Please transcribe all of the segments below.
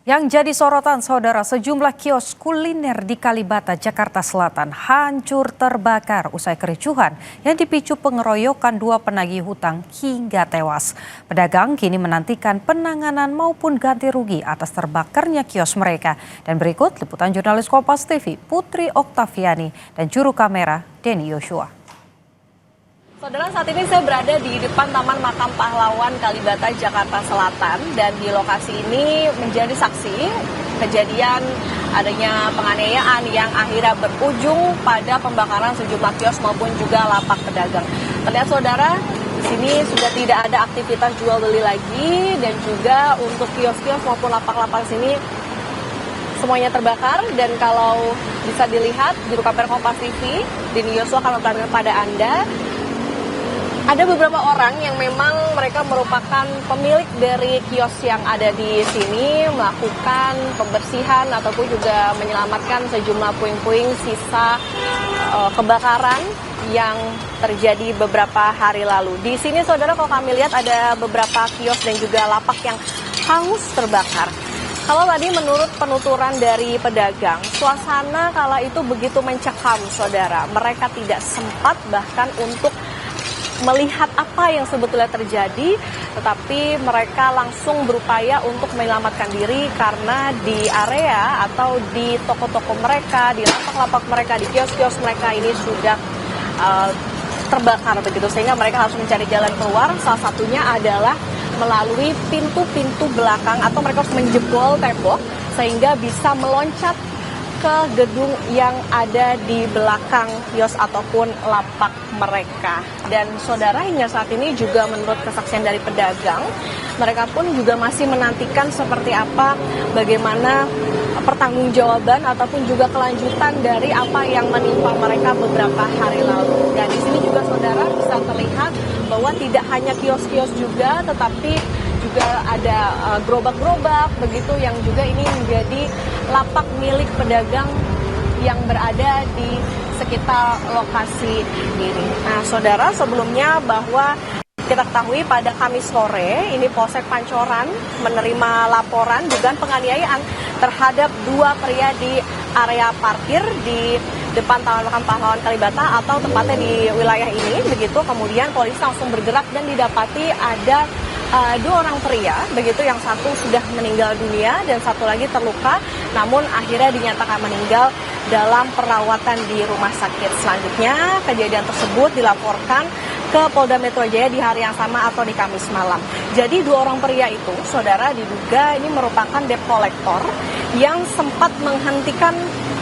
Yang jadi sorotan saudara, sejumlah kios kuliner di Kalibata, Jakarta Selatan hancur terbakar usai kericuhan yang dipicu pengeroyokan dua penagih hutang hingga tewas. Pedagang kini menantikan penanganan maupun ganti rugi atas terbakarnya kios mereka. Dan berikut liputan jurnalis Kompas TV Putri Oktaviani dan juru kamera Denny Yoshua. Saudara, saat ini saya berada di depan Taman Makam Pahlawan Kalibata, Jakarta Selatan, dan di lokasi ini menjadi saksi kejadian adanya penganiayaan yang akhirnya berujung pada pembakaran sejumlah kios maupun juga lapak pedagang. Terlihat saudara, di sini sudah tidak ada aktivitas jual beli lagi, dan juga untuk kios-kios maupun lapak-lapak sini semuanya terbakar. Dan kalau bisa dilihat, juru kamera Kompas TV Denny Yoshua akan memperlihatkan pada Anda. Ada beberapa orang yang memang mereka merupakan pemilik dari kios yang ada di sini melakukan pembersihan ataupun juga menyelamatkan sejumlah puing-puing sisa kebakaran yang terjadi beberapa hari lalu. Di sini saudara, kalau kami lihat ada beberapa kios dan juga lapak yang hangus terbakar. Kalau tadi menurut penuturan dari pedagang, suasana kala itu begitu mencekam saudara. Mereka tidak sempat bahkan untuk melihat apa yang sebetulnya terjadi, tetapi mereka langsung berupaya untuk menyelamatkan diri karena di area atau di toko-toko mereka, di lapak-lapak mereka, di kios-kios mereka ini sudah terbakar begitu, sehingga mereka harus mencari jalan keluar. Salah satunya adalah melalui pintu-pintu belakang atau mereka harus menjebol tembok sehingga bisa meloncat ke gedung yang ada di belakang kios ataupun lapak mereka. Dan saudara, hingga saat ini juga menurut kesaksian dari pedagang, mereka pun juga masih menantikan seperti apa, bagaimana pertanggungjawaban ataupun juga kelanjutan dari apa yang menimpa mereka beberapa hari lalu. Dan di sini juga saudara bisa terlihat bahwa tidak hanya kios-kios juga, tetapi juga ada gerobak-gerobak begitu yang juga ini menjadi lapak milik pedagang yang berada di sekitar lokasi ini. Nah saudara, sebelumnya bahwa kita ketahui pada Kamis sore ini Polsek Pancoran menerima laporan dugaan penganiayaan terhadap dua pria di area parkir di depan Taman Makam Pahlawan Kalibata atau tepatnya di wilayah ini begitu. Kemudian polisi langsung bergerak dan didapati ada dua orang pria, begitu, yang satu sudah meninggal dunia dan satu lagi terluka, namun akhirnya dinyatakan meninggal dalam perawatan di rumah sakit. Selanjutnya, kejadian tersebut dilaporkan ke Polda Metro Jaya di hari yang sama atau di Kamis malam. Jadi dua orang pria itu, saudara, diduga ini merupakan debt collector yang sempat menghentikan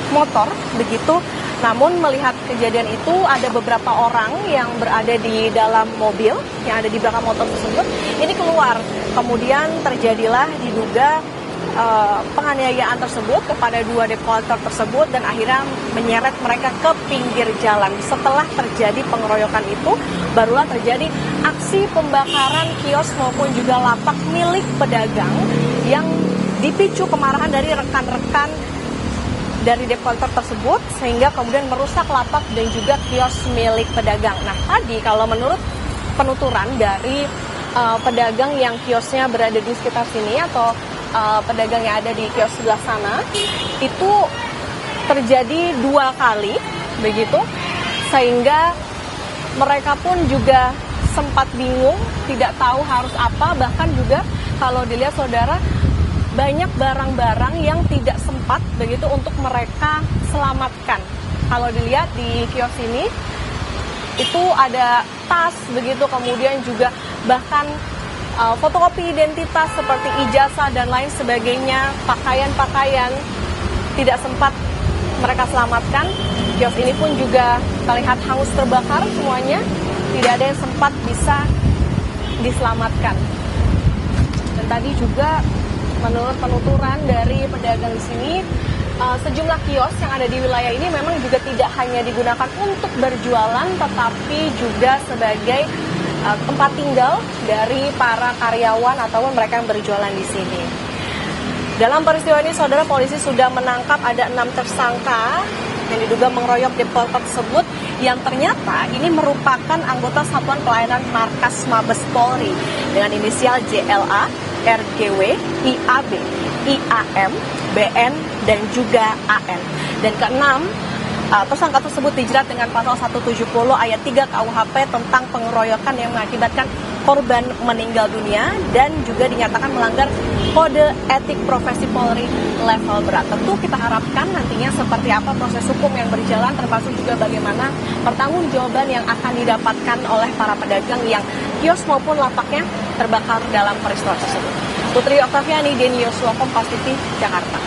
motor, begitu. Namun melihat kejadian itu ada beberapa orang yang berada di dalam mobil yang ada di belakang motor tersebut ini keluar. Kemudian terjadilah diduga penganiayaan tersebut kepada dua debt collector tersebut dan akhirnya menyeret mereka ke pinggir jalan. Setelah terjadi pengeroyokan itu, barulah terjadi aksi pembakaran kios maupun juga lapak milik pedagang yang dipicu kemarahan dari rekan-rekan dari debt collector tersebut sehingga kemudian merusak lapak dan juga kios milik pedagang. Nah tadi kalau menurut penuturan dari pedagang yang kiosnya berada di sekitar sini atau pedagang yang ada di kios sebelah sana, itu terjadi dua kali begitu, sehingga mereka pun juga sempat bingung, tidak tahu harus apa. Bahkan juga kalau dilihat saudara, banyak barang-barang yang tidak sempat begitu untuk mereka selamatkan. Kalau dilihat di kios ini itu ada tas begitu, kemudian juga bahkan fotokopi identitas seperti ijazah dan lain sebagainya, pakaian-pakaian tidak sempat mereka selamatkan. Kios ini pun juga terlihat hangus terbakar semuanya, tidak ada yang sempat bisa diselamatkan. Dan tadi juga menurut penuturan dari pedagang di sini, sejumlah kios yang ada di wilayah ini memang juga tidak hanya digunakan untuk berjualan, tetapi juga sebagai tempat tinggal dari para karyawan ataupun mereka yang berjualan di sini. Dalam peristiwa ini, saudara, polisi sudah menangkap ada 6 tersangka yang diduga mengeroyok debt collector tersebut, yang ternyata ini merupakan anggota Satuan Pelayanan Markas Mabes Polri dengan inisial JLA, RGW, IAB. IAM, BN, dan juga AN. Dan keenam, tersangka tersebut dijerat dengan pasal 170 ayat 3 KUHP tentang pengeroyokan yang mengakibatkan korban meninggal dunia dan juga dinyatakan melanggar kode etik profesi Polri level berat. Tentu kita harapkan nantinya seperti apa proses hukum yang berjalan, termasuk juga bagaimana pertanggungjawaban yang akan didapatkan oleh para pedagang yang kios maupun lapaknya terbakar dalam peristiwa tersebut. Putri Oktaviani, Denny Yosua, Kompas TV, Jakarta.